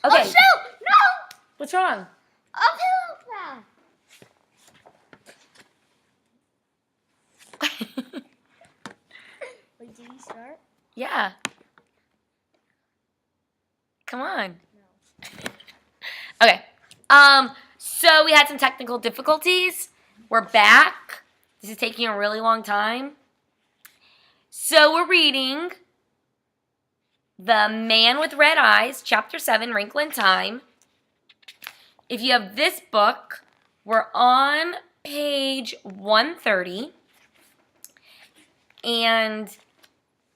Okay. Oh, shoot! No! What's wrong? A pillow fell. Wait, did you start? Yeah. Come on. No. Okay. So we had some technical difficulties. We're back. This is taking a really long time. So we're reading The Man with Red Eyes, Chapter 7, Wrinkle in Time. If you have this book, we're on page 130. And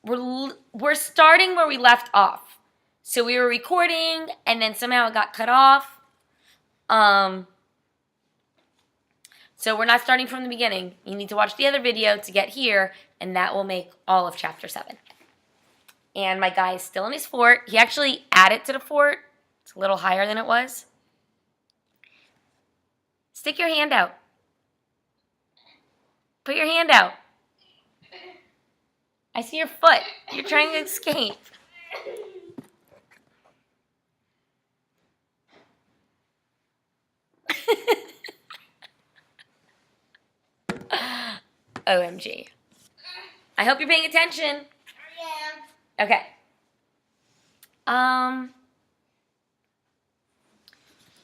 we're starting where we left off. So we were recording, and then somehow it got cut off. So we're not starting from the beginning. You need to watch the other video to get here, and that will make all of Chapter 7. And my guy is still in his fort. He actually added to the fort. It's a little higher than it was. Stick your hand out. Put your hand out. I see your foot. You're trying to escape. OMG. I hope you're paying attention. Yeah. Okay.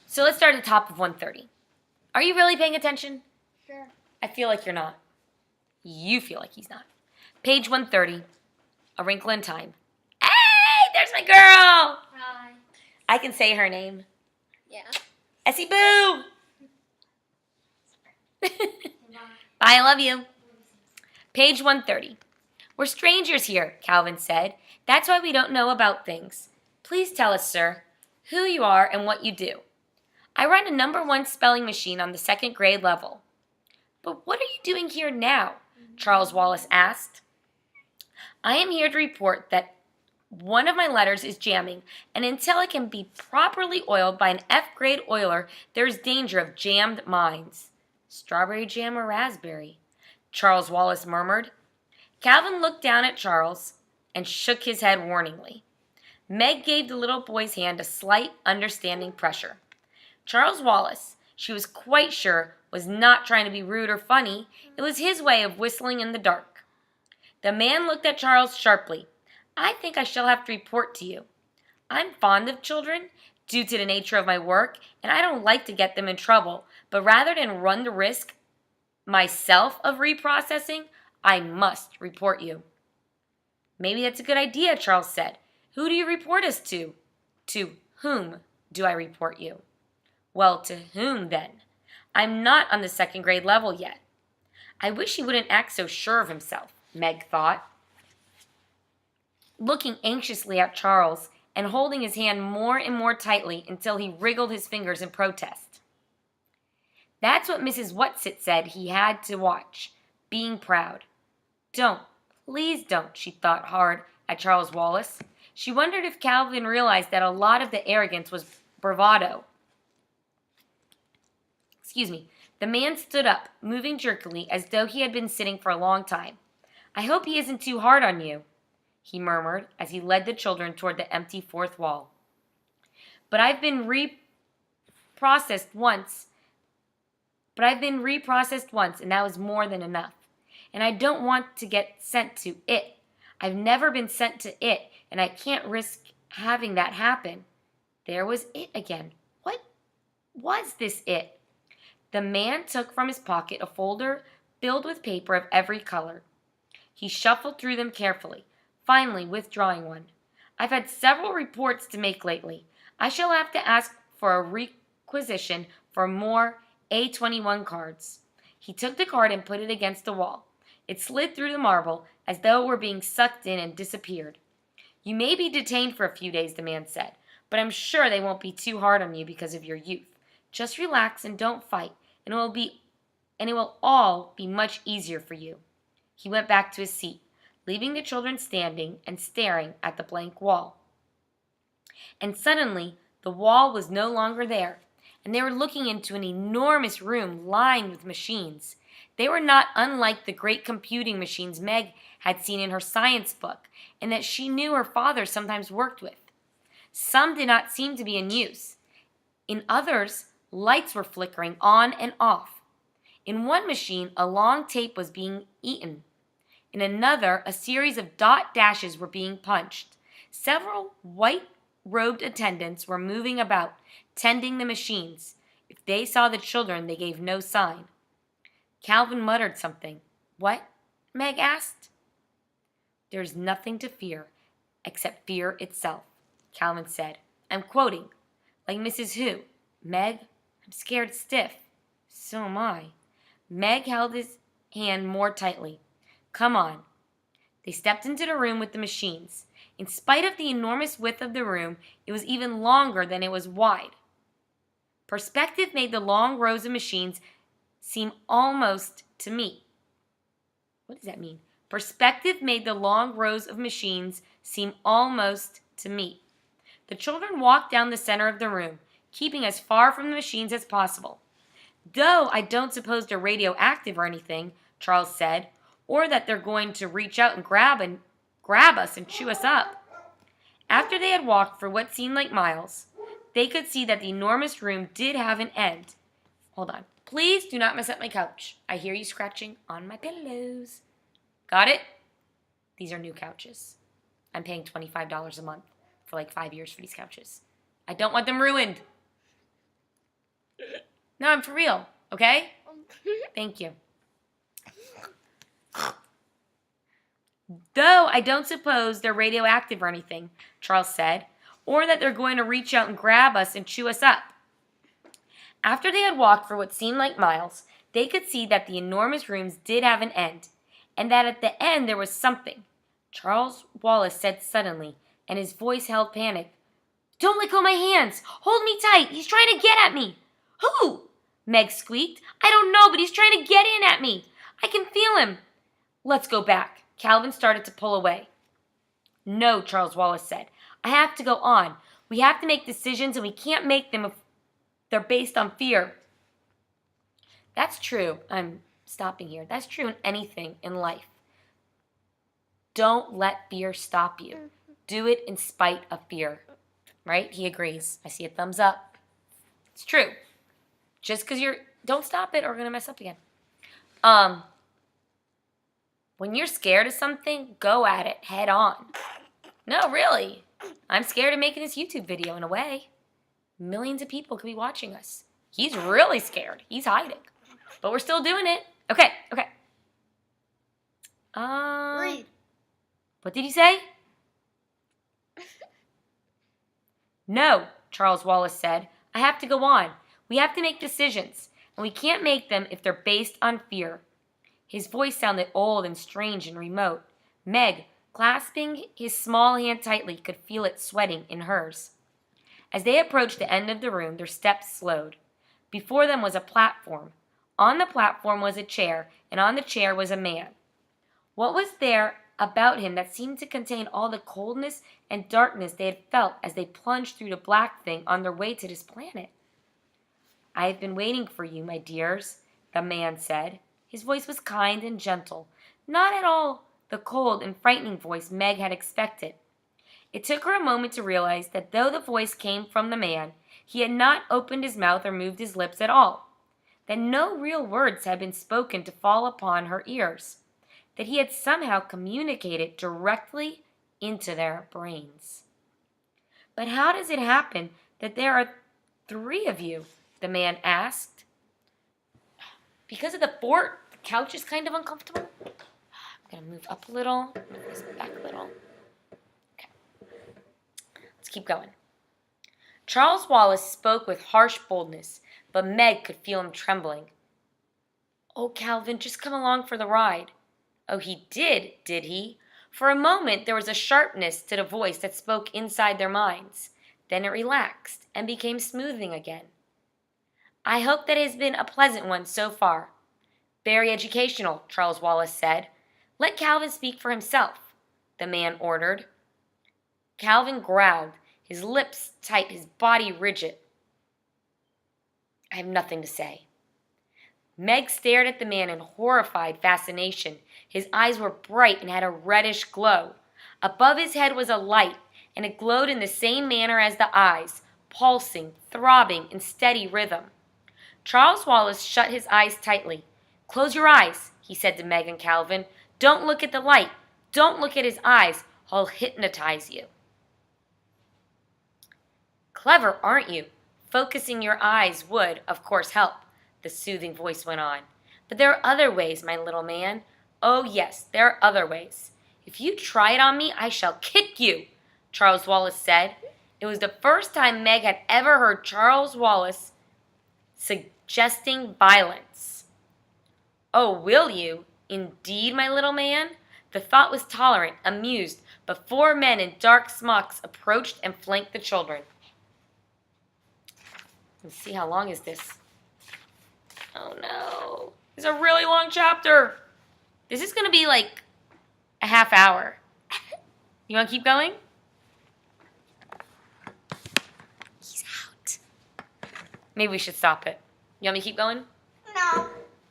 So let's start at the top of 130. Are you really paying attention? Sure. I feel like you're not. You feel like he's not. Page 130. A Wrinkle in Time. Hey, there's my girl. Hi. I can say her name. Yeah. Essie Boo. Bye, I love you. Page 130. We're strangers here, Calvin said. That's why we don't know about things. Please tell us, sir, who you are and what you do. I run a #1 spelling machine on the 2nd grade level. But what are you doing here now? Charles Wallace asked. I am here to report that one of my letters is jamming, and until it can be properly oiled by an F-grade oiler, there is danger of jammed minds. Strawberry jam or raspberry? Charles Wallace murmured. Calvin looked down at Charles and shook his head warningly. Meg gave the little boy's hand a slight, understanding pressure. Charles Wallace, she was quite sure, was not trying to be rude or funny. It was his way of whistling in the dark. The man looked at Charles sharply. I think I shall have to report to you. I'm fond of children, due to the nature of my work, and I don't like to get them in trouble, but rather than run the risk myself of reprocessing, I must report you. Maybe that's a good idea, Charles said. Who do you report us to? To whom do I report you? Well, to whom then? I'm not on the 2nd grade level yet. I wish he wouldn't act so sure of himself, Meg thought. Looking anxiously at Charles and holding his hand more and more tightly until he wriggled his fingers in protest. That's what Mrs. Whatsit said he had to watch, being proud. Don't, please don't, she thought hard at Charles Wallace. She wondered if Calvin realized that a lot of the arrogance was bravado. The man stood up, moving jerkily as though he had been sitting for a long time. I hope he isn't too hard on you, he murmured as he led the children toward the empty 4th wall. But I've been reprocessed once, and that was more than enough. And I don't want to get sent to it. I've never been sent to it, and I can't risk having that happen. There was it again. What was this it? The man took from his pocket a folder filled with paper of every color. He shuffled through them carefully, finally withdrawing one. I've had several reports to make lately. I shall have to ask for a requisition for more A21 cards. He took the card and put it against the wall. It slid through the marble as though it were being sucked in and disappeared. You may be detained for a few days, the man said, but I'm sure they won't be too hard on you because of your youth. Just relax and don't fight, and it will all be much easier for you. He went back to his seat, leaving the children standing and staring at the blank wall. And suddenly, the wall was no longer there, and they were looking into an enormous room lined with machines. They were not unlike the great computing machines Meg had seen in her science book, and that she knew her father sometimes worked with. Some did not seem to be in use. In others, lights were flickering on and off. In one machine, a long tape was being eaten. In another, a series of dot dashes were being punched. Several white-robed attendants were moving about, tending the machines. If they saw the children, they gave no sign. Calvin muttered something. "What?" Meg asked. "There is nothing to fear except fear itself," Calvin said. "I'm quoting. Like Mrs. Who. Meg, I'm scared stiff." "So am I." Meg held his hand more tightly. "Come on." They stepped into the room with the machines. In spite of the enormous width of the room, it was even longer than it was wide. Perspective made the long rows of machines seem almost to meet. What does that mean? Perspective made the long rows of machines seem almost to meet. The children walked down the center of the room, keeping as far from the machines as possible. "Though I don't suppose they're radioactive or anything," Charles said, "or that they're going to reach out and grab us and chew us up." After they had walked for what seemed like miles, they could see that the enormous room did have an end. Hold on. "Please do not mess up my couch. I hear you scratching on my pillows." Got it? These are new couches. I'm paying $25 a month for like 5 years for these couches. I don't want them ruined. No, I'm for real, okay? Thank you. "Though I don't suppose they're radioactive or anything," Charles said, "or that they're going to reach out and grab us and chew us up." After they had walked for what seemed like miles, they could see that the enormous rooms did have an end, and that at the end there was something. Charles Wallace said suddenly, and his voice held panic, "Don't let go of my hands! Hold me tight! He's trying to get at me!" "Who?" Meg squeaked. "I don't know, but he's trying to get in at me. I can feel him." "Let's go back." Calvin started to pull away. "No," Charles Wallace said. "I have to go on. We have to make decisions, and we can't make them if they're based on fear." That's true. I'm stopping here. That's true in anything in life. Don't let fear stop you. Do it in spite of fear. Right? He agrees. I see a thumbs up. It's true. Just because don't stop it or we're going to mess up again. When you're scared of something, go at it head on. No, really. I'm scared of making this YouTube video in a way. Millions of people could be watching us. He's really scared. He's hiding. But we're still doing it. Okay. Read. What did he say? "No," Charles Wallace said. "I have to go on. We have to make decisions, and we can't make them if they're based on fear." His voice sounded old and strange and remote. Meg, clasping his small hand tightly, could feel it sweating in hers. As they approached the end of the room, their steps slowed. Before them was a platform. On the platform was a chair, and on the chair was a man. What was there about him that seemed to contain all the coldness and darkness they had felt as they plunged through the black thing on their way to this planet? "I have been waiting for you, my dears," the man said. His voice was kind and gentle, not at all the cold and frightening voice Meg had expected. It took her a moment to realize that though the voice came from the man, he had not opened his mouth or moved his lips at all, that no real words had been spoken to fall upon her ears, that he had somehow communicated directly into their brains. "But how does it happen that there are 3 of you?" the man asked. "Because of the fort, the couch is kind of uncomfortable." I'm going to move up a little, move this back a little. Okay. Let's keep going. Charles Wallace spoke with harsh boldness, but Meg could feel him trembling. "Oh, Calvin, just come along for the ride." "Oh, he did he?" For a moment there was a sharpness to the voice that spoke inside their minds. Then it relaxed and became smoothing again. "I hope that it has been a pleasant one so far." "Very educational," Charles Wallace said. "Let Calvin speak for himself," the man ordered. Calvin growled, his lips tight, his body rigid. "I have nothing to say." Meg stared at the man in horrified fascination. His eyes were bright and had a reddish glow. Above his head was a light, and it glowed in the same manner as the eyes, pulsing, throbbing in steady rhythm. Charles Wallace shut his eyes tightly. "Close your eyes," he said to Meg and Calvin. "Don't look at the light. Don't look at his eyes. I'll hypnotize you." "Clever, aren't you? Focusing your eyes would, of course, help," the soothing voice went on. "But there are other ways, my little man. Oh, yes, there are other ways. If you try it on me, I shall kick you," Charles Wallace said. It was the first time Meg had ever heard Charles Wallace suggesting violence. "Oh, will you? Indeed, my little man?" The thought was tolerant, amused, but 4 men in dark smocks approached and flanked the children. Let's see, how long is this? Oh no, it's a really long chapter. This is going to be like a half hour. You want to keep going? He's out. Maybe we should stop it. You want me to keep going? No.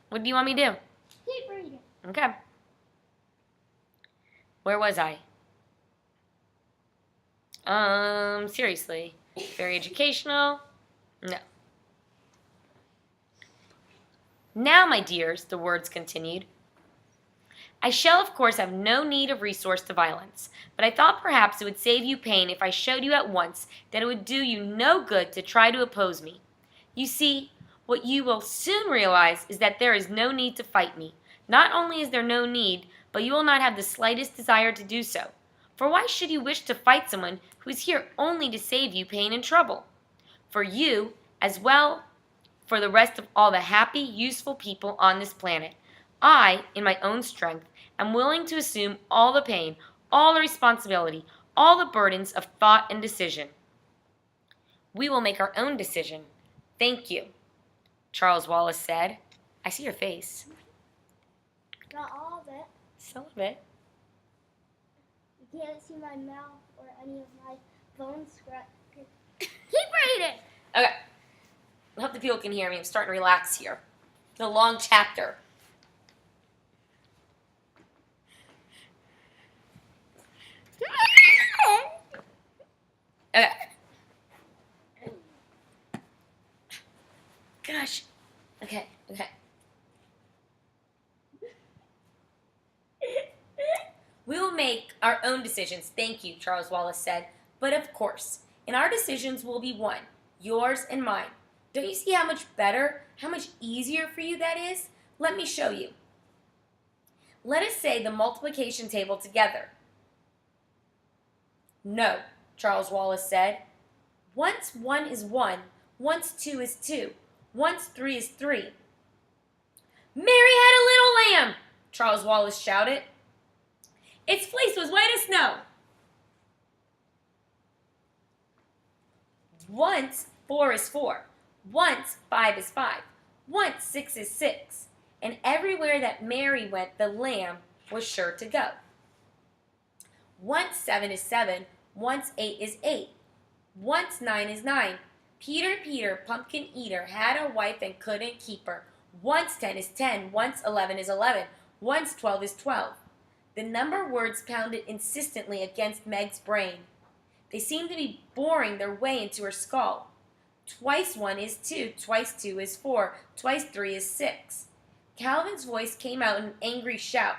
What do you want me to do? Keep reading. Okay. Where was I? Seriously. Very educational? No. "Now, my dears," the words continued, "I shall of course have no need of resource to violence, but I thought perhaps it would save you pain if I showed you at once that it would do you no good to try to oppose me. You see, what you will soon realize is that there is no need to fight me. Not only is there no need, but you will not have the slightest desire to do so. For why should you wish to fight someone who is here only to save you pain and trouble? For you, as well for the rest of all the happy, useful people on this planet, I, in my own strength, am willing to assume all the pain, all the responsibility, all the burdens of thought and decision. We will make our own decision. Thank you," Charles Wallace said. I see your face. Not all of it. Some of it. You can't see my mouth or any of my bones scratch. Keep reading. Okay. I hope the people can hear me. I'm starting to relax here. It's a long chapter. Okay. Gosh. Okay. "We will make our own decisions, thank you," Charles Wallace said. "But of course, and our decisions will be one, yours and mine. Don't you see how much better, how much easier for you that is? Let me show you. Let us say the multiplication table together." "No," Charles Wallace said. "Once 1 is 1, once 2 is 2, once 3 is 3. "Mary had a little lamb," Charles Wallace shouted. "Its fleece was white as snow." Once 4 is 4, once 5 is 5, once 6 is 6, and everywhere that Mary went the lamb was sure to go. Once 7 is 7, once 8 is 8, once 9 is 9. Peter, pumpkin eater, had a wife and couldn't keep her. Once 10 is 10, once 11 is 11, once 12 is 12. The number words pounded insistently against Meg's brain. They seemed to be boring their way into her skull. Twice 1 is 2, twice 2 is 4, twice 3 is 6. Calvin's voice came out in an angry shout.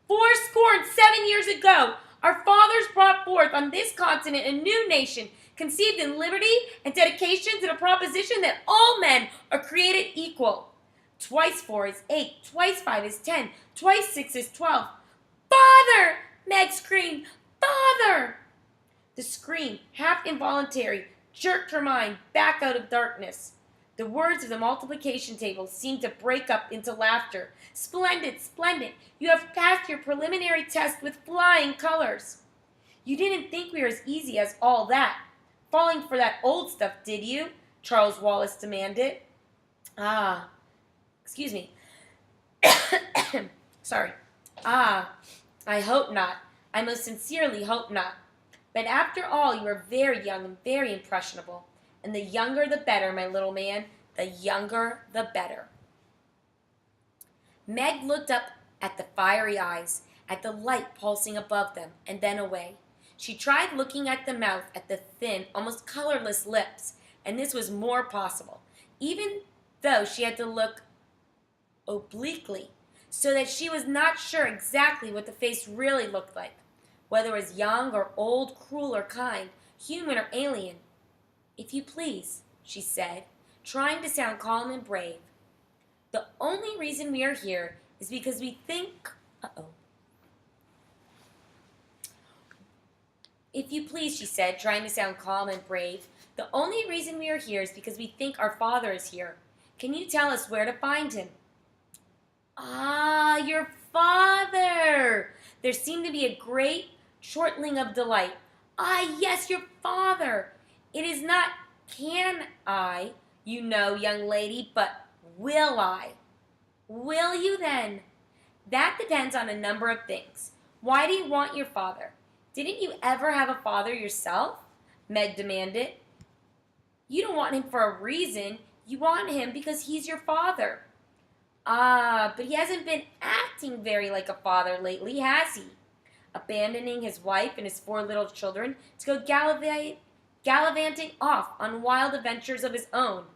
87 years ago, our fathers brought forth on this continent a new nation, conceived in liberty and dedication to the proposition that all men are created equal. Twice 4 is 8, twice 5 is 10, twice 6 is 12. "Father!" Meg screamed. "Father!" The scream, half involuntary, jerked her mind back out of darkness. The words of the multiplication table seemed to break up into laughter. "Splendid, splendid! You have passed your preliminary test with flying colors." "You didn't think we were as easy as all that, falling for that old stuff, did you?" Charles Wallace demanded. Excuse me. Sorry. I hope not. I most sincerely hope not. But after all, you are very young and very impressionable. And the younger the better, my little man. The younger the better. Meg looked up at the fiery eyes, at the light pulsing above them, and then away. She tried looking at the mouth, at the thin, almost colorless lips, and this was more possible, even though she had to look obliquely, so that she was not sure exactly what the face really looked like, whether it was young or old, cruel or kind, human or alien. "If you please," she said, trying to sound calm and brave. "The only reason we are here is because we think... If you please," she said, trying to sound calm and brave, "the only reason we are here is because we think our father is here. Can you tell us where to find him?" "Ah, your father!" There seemed to be a great chortling of delight. "Ah, yes, your father! It is not can I, you know, young lady, but will I." "Will you, then?" "That depends on a number of things. Why do you want your father? Didn't you ever have a father yourself?" Meg demanded. "You don't want him for a reason. You want him because he's your father." "Ah, but he hasn't been acting very like a father lately, has he? Abandoning his wife and his 4 little children to go gallivanting off on wild adventures of his own.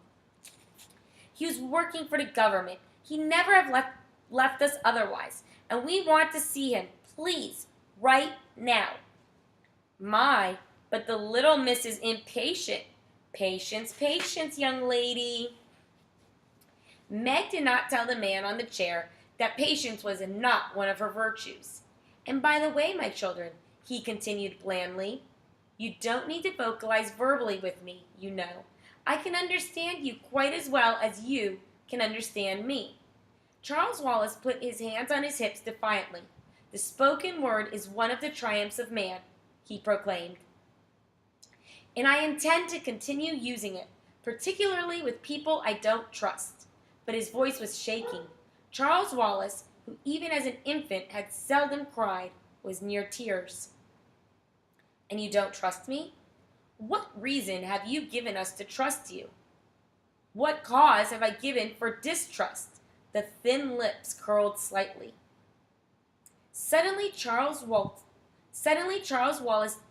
He was working for the government. He never have left us otherwise, and we want to see him, please, right now." "My, but the little miss is impatient." "Patience, patience, young lady." Meg did not tell the man on the chair that patience was not one of her virtues. "And by the way, my children," he continued blandly, "you don't need to vocalize verbally with me, you know. I can understand you quite as well as you can understand me." Charles Wallace put his hands on his hips defiantly. "The spoken word is one of the triumphs of man," he proclaimed, "and I intend to continue using it, particularly with people I don't trust." But his voice was shaking. Charles Wallace, who even as an infant had seldom cried, was near tears. "And you don't trust me? What reason have you given us to trust you? What cause have I given for distrust?" The thin lips curled slightly. Suddenly Charles Wallace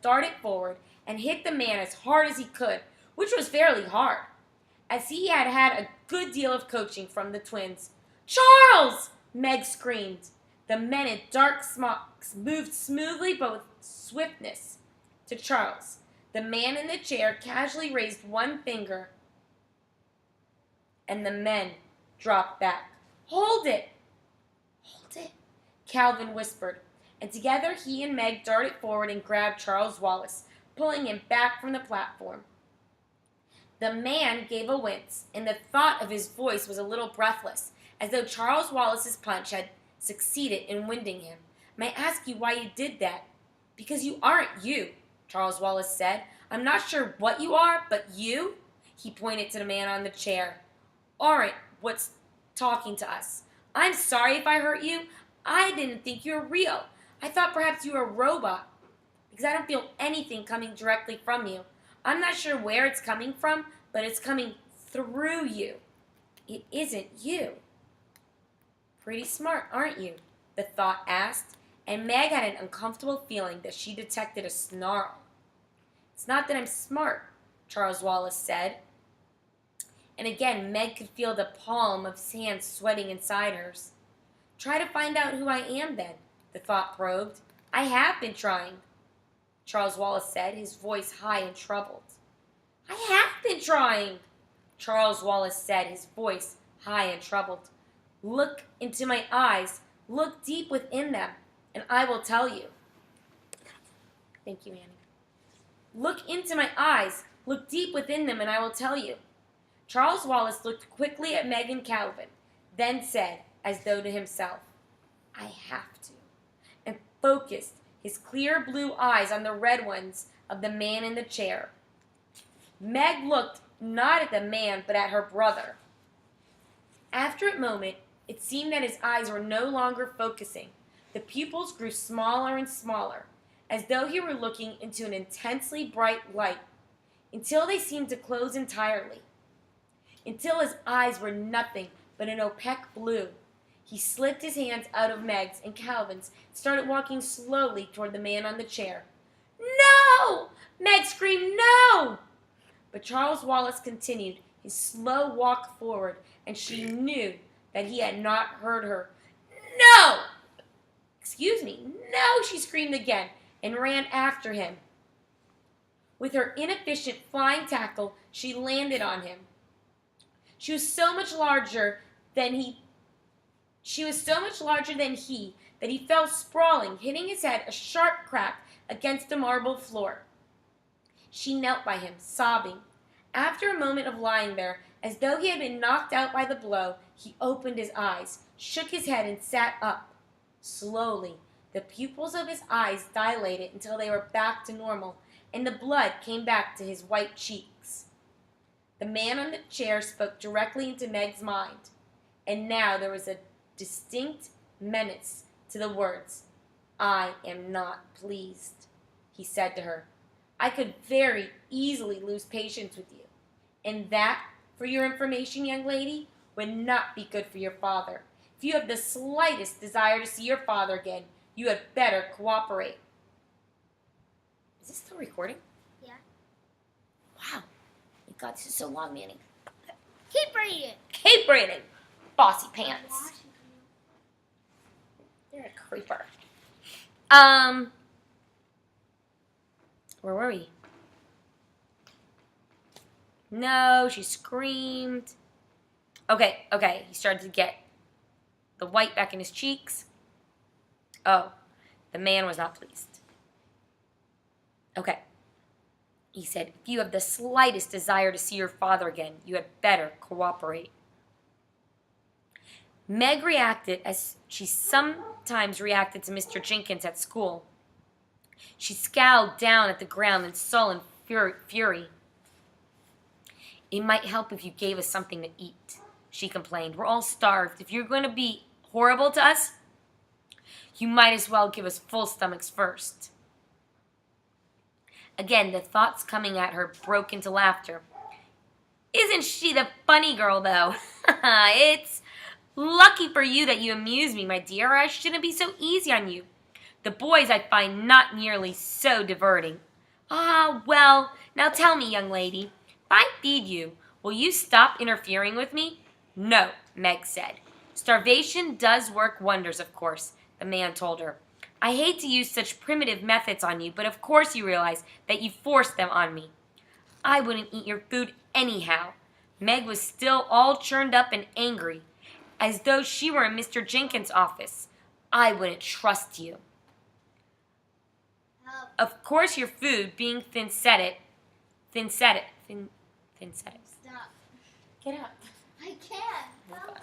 darted forward and hit the man as hard as he could, which was fairly hard, as he had had a good deal of coaching from the twins. "Charles!" Meg screamed. The men in dark smocks moved smoothly but with swiftness to Charles. The man in the chair casually raised one finger, and the men dropped back. "Hold it! Hold it!" Calvin whispered, and together he and Meg darted forward and grabbed Charles Wallace, pulling him back from the platform. The man gave a wince, and the thought of his voice was a little breathless, as though Charles Wallace's punch had succeeded in winding him. "May I ask you why you did that?" "Because you aren't you," Charles Wallace said. "I'm not sure what you are, but you," he pointed to the man on the chair, "aren't what's talking to us. I'm sorry if I hurt you. I didn't think you were real. I thought perhaps you were a robot, because I don't feel anything coming directly from you. I'm not sure where it's coming from, but it's coming through you. It isn't you." "Pretty smart, aren't you?" the thought asked, and Meg had an uncomfortable feeling that she detected a snarl. "It's not that I'm smart," Charles Wallace said, and again Meg could feel the palm of his hand sweating inside hers. "Try to find out who I am, then," the thought probed. "I have been trying," Charles Wallace said, his voice high and troubled. "I have been trying," Charles Wallace said, his voice high and troubled. "Look into my eyes. Look deep within them, and I will tell you." Thank you, Annie. "Look into my eyes. Look deep within them, and I will tell you." Charles Wallace looked quickly at Meg and Calvin, then said, as though to himself, "I have to," and focused his clear blue eyes on the red ones of the man in the chair. Meg looked not at the man, but at her brother. After a moment, it seemed that his eyes were no longer focusing. The pupils grew smaller and smaller, as though he were looking into an intensely bright light, until they seemed to close entirely, until his eyes were nothing but an opaque blue. He slipped his hands out of Meg's and Calvin's and started walking slowly toward the man on the chair. Meg screamed, "No!" But Charles Wallace continued his slow walk forward, and she knew that he had not heard her. "No! Excuse me, no!" she screamed again and ran after him. With her inefficient flying tackle, she landed on him. She was so much larger than he that he fell sprawling, hitting his head a sharp crack against the marble floor. She knelt by him, sobbing. After a moment of lying there, as though he had been knocked out by the blow, he opened his eyes, shook his head, and sat up. Slowly, the pupils of his eyes dilated until they were back to normal, and the blood came back to his white cheeks. The man on the chair spoke directly into Meg's mind, and now there was a distinct menace to the words. "I am not pleased," he said to her. "I could very easily lose patience with you, and that, for your information, young lady, would not be good for your father. If you have the slightest desire to see your father again, you had better cooperate." Is this still recording? Yeah. Wow. My God, this is so long, Manny. Keep reading. Keep reading. Bossy pants. You're a creeper. Where were we? No, she screamed. Okay. He started to get the white back in his cheeks. Oh, the man was not pleased. Okay. He said, "If you have the slightest desire to see your father again, you had better cooperate." Meg reacted as she sometimes reacted to Mr. Jenkins at school. She scowled down at the ground in sullen fury. "It might help if you gave us something to eat," she complained. "We're all starved. If you're going to be horrible to us, you might as well give us full stomachs first." Again, the thoughts coming at her broke into laughter. "Isn't she the funny girl, though? It's lucky for you that you amuse me, my dear, or I shouldn't be so easy on you. The boys I find not nearly so diverting. Ah, well, now tell me, young lady, if I feed you, will you stop interfering with me?" "No," Meg said. "Starvation does work wonders, of course," the man told her. "I hate to use such primitive methods on you, but of course you realize that you forced them on me." "I wouldn't eat your food anyhow." Meg was still all churned up and angry, as though she were in Mr. Jenkins' office. "I wouldn't trust you." "Of course your food, being thin-setted. Stop. Get up. I can't. Help.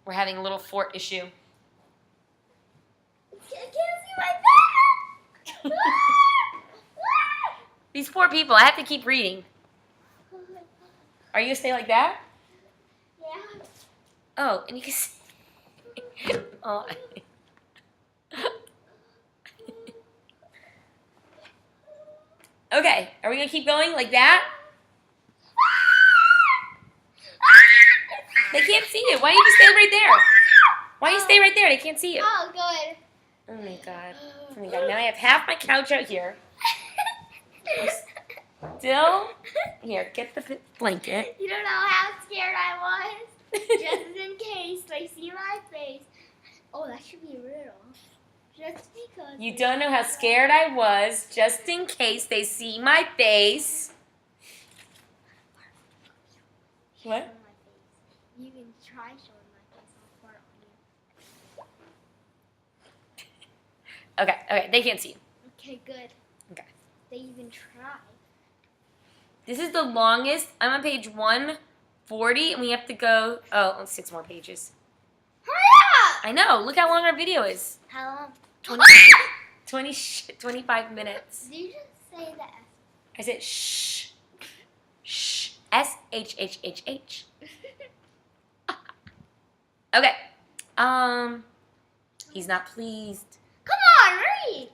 We're having a little fort issue. I can't see my back. These poor people, I have to keep reading. Are you going to stay like that? Yeah. Oh, and you can see. Oh. Okay, are we going to keep going like that? They can't see you. Why don't you just stay right there? Why don't you stay right there? They can't see you. Oh, good. Oh my god. Oh my god. Now I have half my couch out here. Still? Here, get the blanket. You don't know how scared I was. Just in case they see my face. Oh, that should be a riddle. Just because. You don't know how scared I was, just in case they see my face. What? You can try showing my face. I'll fart on you. Okay, they can't see you. Okay, good. Okay. They even try. This is the longest. I'm on page 140, and we have to go, 6 more pages. Hurry up! I know. Look how long our video is. How long? 25 minutes. Did you just say that? I said shh. Shh. S-H-H-H-H. Okay. He's not pleased. Come on, read!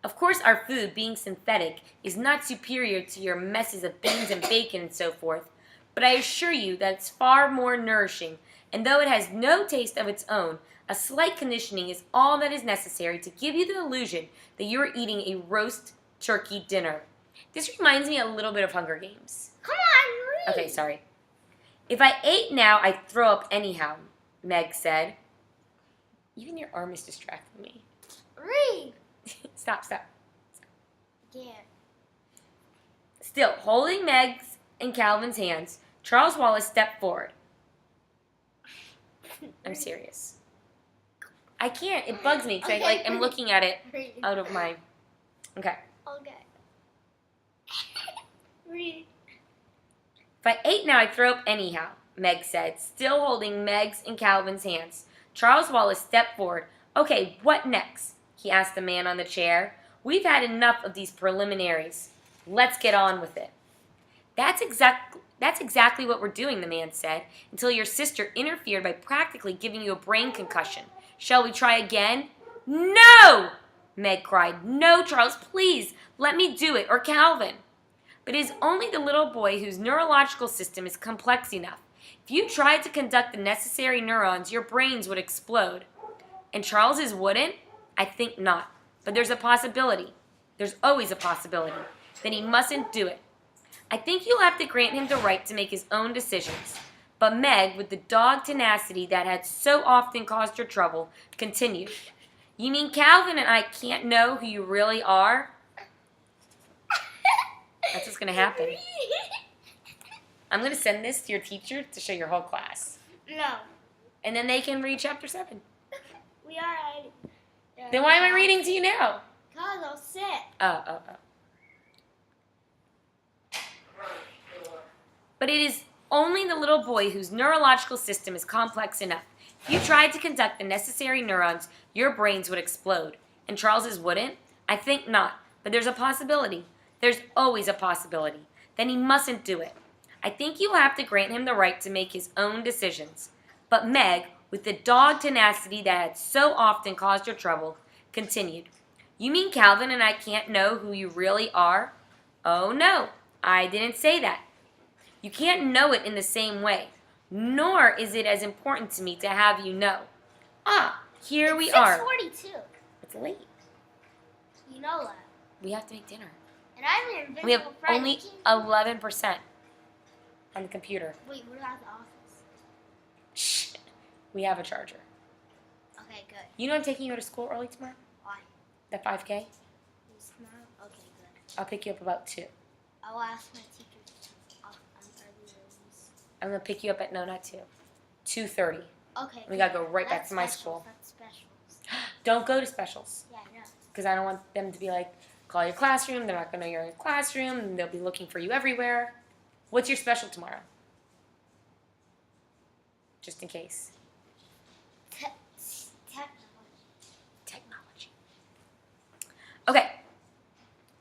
Of course, our food, being synthetic, is not superior to your messes of beans and bacon and so forth, but I assure you that it's far more nourishing, and though it has no taste of its own, A slight conditioning is all that is necessary to give you the illusion that you are eating a roast turkey dinner. This reminds me a little bit of Hunger Games. Come on, read. Okay, sorry. If I ate now, I'd throw up anyhow, Meg said. Even your arm is distracting me. Read. Stop. Yeah. Still, holding Meg's and Calvin's hands, Charles Wallace stepped forward. I'm serious. I can't. It bugs me because I am looking at it Read. out of my... Okay. Okay. Read. If I ate now, I'd throw up anyhow, Meg said, still holding Meg's and Calvin's hands. Charles Wallace stepped forward. Okay, what next? He asked the man on the chair. We've had enough of these preliminaries. Let's get on with it. That's exactly what we're doing, the man said, until your sister interfered by practically giving you a brain concussion. Shall we try again? No! Meg cried. No, Charles, please, let me do it, or Calvin. But it is only the little boy whose neurological system is complex enough. If you tried to conduct the necessary neurons, your brains would explode. And Charles's wouldn't? I think not. But there's a possibility. There's always a possibility. Then he mustn't do it. I think you'll have to grant him the right to make his own decisions. But Meg, with the dog tenacity that had so often caused her trouble, continued. You mean Calvin and I can't know who you really are? That's what's going to happen. I'm going to send this to your teacher to show your whole class. No. And then they can read chapter 7. We are. Then why am I reading to you now? Because I'll sit. Oh. But it is only the little boy whose neurological system is complex enough. If you tried to conduct the necessary neurons, your brains would explode. And Charles's wouldn't? I think not. But there's a possibility. There's always a possibility. Then he mustn't do it. I think you'll have to grant him the right to make his own decisions. But Meg, with the dog tenacity that had so often caused her trouble, continued. You mean Calvin and I can't know who you really are? Oh, no, I didn't say that. You can't know it in the same way, nor is it as important to me to have you know. Ah, here we are. It's 6:42. It's late. You know that. We have to make dinner. And I'm an invisible We have friend. only 11% on the computer. Wait, what about the office? Shh. We have a charger. Okay, good. You know I'm taking you to school early tomorrow? Why? At 5K? Is tomorrow? Okay, good. I'll pick you up about 2. I will ask my teacher to come off on early release. I'm going to pick you up at, no, not 2. 2:30. Okay. We got to go right back That's to my specials, school. That's specials. Don't go to specials. Yeah, I know. Because I don't want them to be like, call your classroom. They're not going to know you're in the classroom. And they'll be looking for you everywhere. What's your special tomorrow? Just in case. Technology. Okay.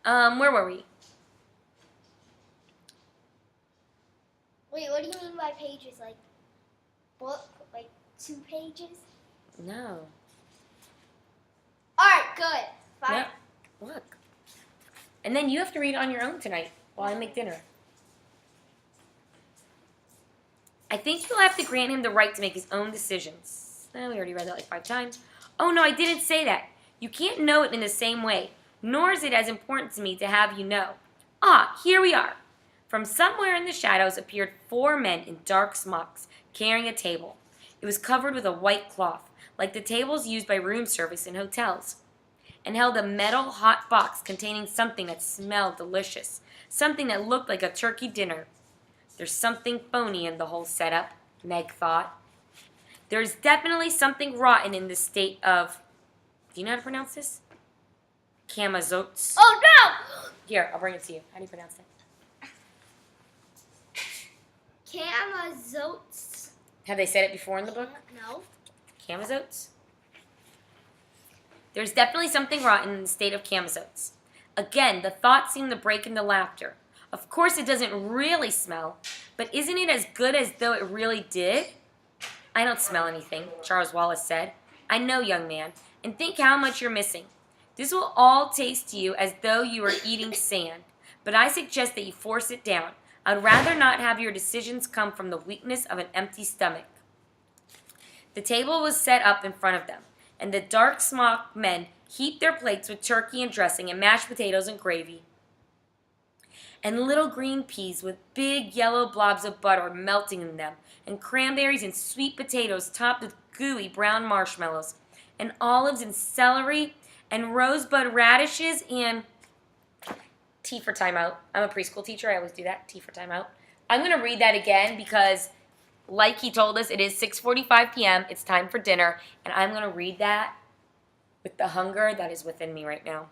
Where were we? Wait, what do you mean by pages? Like, book? Like 2 pages? No. Alright, good. Fine. No. Look. And then you have to read on your own tonight while I make dinner. I think you'll have to grant him the right to make his own decisions. Oh, we already read that like 5 times. Oh, no, I didn't say that. You can't know it in the same way, nor is it as important to me to have you know. Ah, here we are. From somewhere in the shadows appeared 4 men in dark smocks, carrying a table. It was covered with a white cloth, like the tables used by room service in hotels, and held a metal hot box containing something that smelled delicious, something that looked like a turkey dinner. There's something phony in the whole setup, Meg thought. There's definitely something rotten in this state of, do you know how to pronounce this? Camazotes. Oh, no! Here, I'll bring it to you. How do you pronounce it? Camazotes. Have they said it before in the book? No. Camazotes? There's definitely something rotten in the state of Camazotes. Again, the thought seemed to break into laughter. Of course it doesn't really smell, but isn't it as good as though it really did? I don't smell anything, Charles Wallace said. I know, young man, and think how much you're missing. This will all taste to you as though you were eating sand, but I suggest that you force it down. I'd rather not have your decisions come from the weakness of an empty stomach. The table was set up in front of them, and the dark smocked men heaped their plates with turkey and dressing and mashed potatoes and gravy, and little green peas with big yellow blobs of butter melting in them, and cranberries and sweet potatoes topped with gooey brown marshmallows, and olives and celery, and rosebud radishes, and T for timeout. I'm a preschool teacher. I always do that. T for timeout. I'm going to read that again because, like he told us, it is 6:45 p.m. It's time for dinner, and I'm going to read that with the hunger that is within me right now.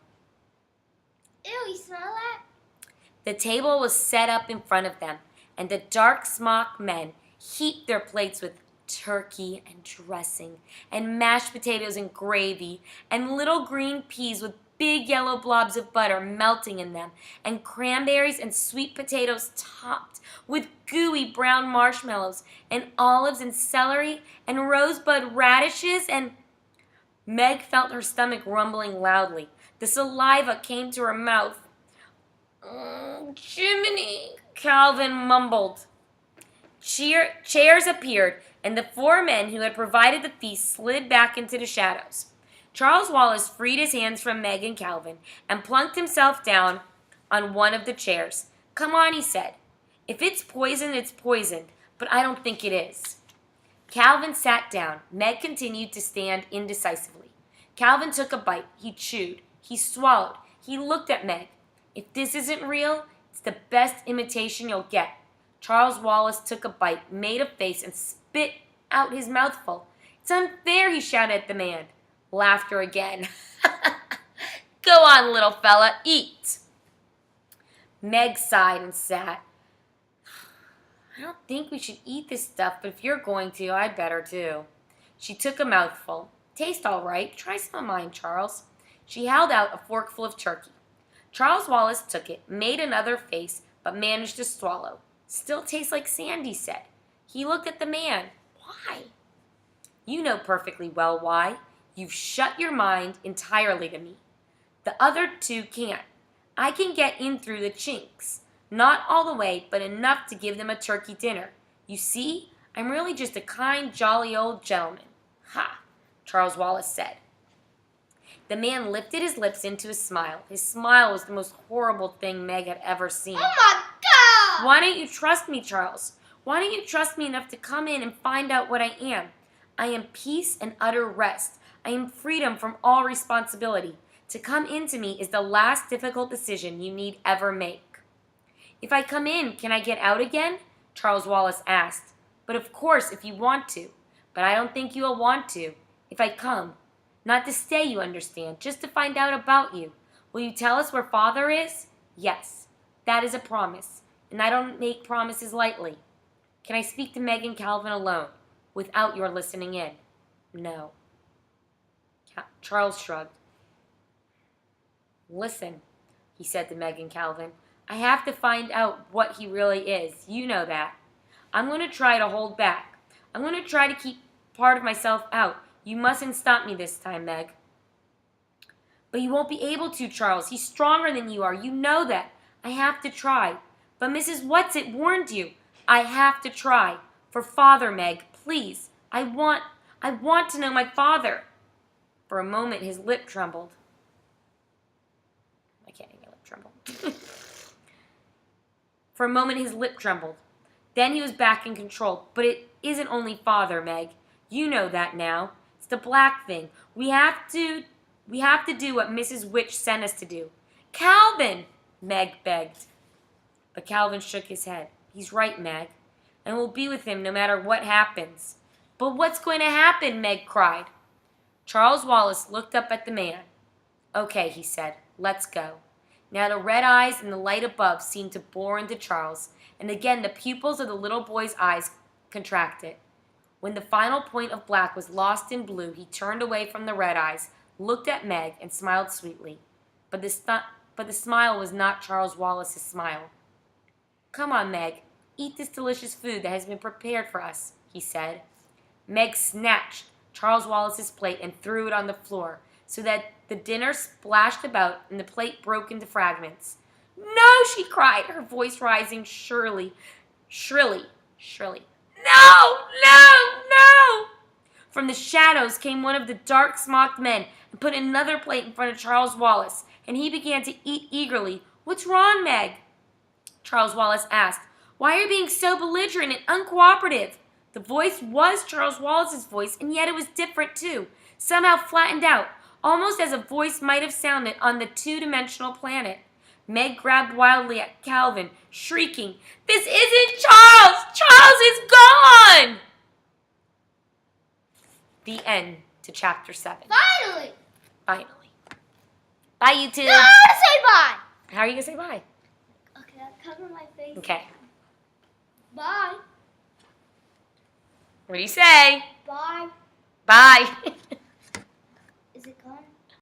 Ew, you smell that? The table was set up in front of them, and the dark smocked men heaped their plates with turkey and dressing, and mashed potatoes and gravy, and little green peas with big yellow blobs of butter melting in them, and cranberries and sweet potatoes topped with gooey brown marshmallows, and olives and celery, and rosebud radishes, and Meg felt her stomach rumbling loudly. The saliva came to her mouth. Jiminy, Calvin mumbled. Chairs appeared, and the four men who had provided the feast slid back into the shadows. Charles Wallace freed his hands from Meg and Calvin and plunked himself down on one of the chairs. Come on, he said. If it's poison, it's poisoned, but I don't think it is. Calvin sat down. Meg continued to stand indecisively. Calvin took a bite. He chewed. He swallowed. He looked at Meg. If this isn't real, it's the best imitation you'll get. Charles Wallace took a bite, made a face, and spit out his mouthful. It's unfair, he shouted at the man. Laughter again. Go on, little fella, eat. Meg sighed and sat. I don't think we should eat this stuff, but if you're going to, I'd better too. She took a mouthful. Tastes all right. Try some of mine, Charles. She held out a forkful of turkey. Charles Wallace took it, made another face, but managed to swallow. Still tastes like sand, he said. He looked at the man. Why? You know perfectly well why. You've shut your mind entirely to me. The other two can't. I can get in through the chinks. Not all the way, but enough to give them a turkey dinner. You see, I'm really just a kind, jolly old gentleman. Ha, Charles Wallace said. The man lifted his lips into a smile. His smile was the most horrible thing Meg had ever seen. Oh my God! Why don't you trust me, Charles? Why don't you trust me enough to come in and find out what I am? I am peace and utter rest. I am freedom from all responsibility. To come into me is the last difficult decision you need ever make. If I come in, can I get out again? Charles Wallace asked. But of course, if you want to. But I don't think you'll want to. If I come. Not to stay, you understand, just to find out about you. Will you tell us where Father is? Yes, that is a promise, and I don't make promises lightly. Can I speak to Meg and Calvin alone, without your listening in? No. Charles shrugged. Listen, he said to Meg and Calvin, I have to find out what he really is. You know that. I'm going to try to hold back. I'm going to try to keep part of myself out. You mustn't stop me this time, Meg. But you won't be able to, Charles. He's stronger than you are. You know that. I have to try. But Mrs. Whatsit warned you. I have to try. For Father, Meg, please. I want to know my father. For a moment, his lip trembled. I can't make my lip tremble. For a moment, his lip trembled. Then he was back in control. But it isn't only Father, Meg. You know that now. It's the black thing. We have to do what Mrs. Witch sent us to do. Calvin, Meg begged. But Calvin shook his head. He's right, Meg. And we'll be with him no matter what happens. But what's going to happen? Meg cried. Charles Wallace looked up at the man. Okay, he said. Let's go. Now the red eyes in the light above seemed to bore into Charles, and again the pupils of the little boy's eyes contracted. When the final point of black was lost in blue, he turned away from the red eyes, looked at Meg, and smiled sweetly. But the smile was not Charles Wallace's smile. Come on, Meg, eat this delicious food that has been prepared for us, he said. Meg snatched Charles Wallace's plate and threw it on the floor, so that the dinner splashed about and the plate broke into fragments. No, she cried, her voice rising shrilly. No, no, no! From the shadows came one of the dark smocked men and put another plate in front of Charles Wallace, and he began to eat eagerly. "What's wrong, Meg?" Charles Wallace asked. "Why are you being so belligerent and uncooperative?" The voice was Charles Wallace's voice, and yet it was different too, somehow flattened out, almost as a voice might have sounded on the two-dimensional planet. Meg grabbed wildly at Calvin, shrieking, "This isn't Charles! Charles is gone!" The end to chapter 7. Finally! Finally. Bye, YouTube. No, I want to say bye! How are you going to say bye? Okay, I'll cover my face. Okay. Bye. What do you say? Bye. Bye. Is it gone?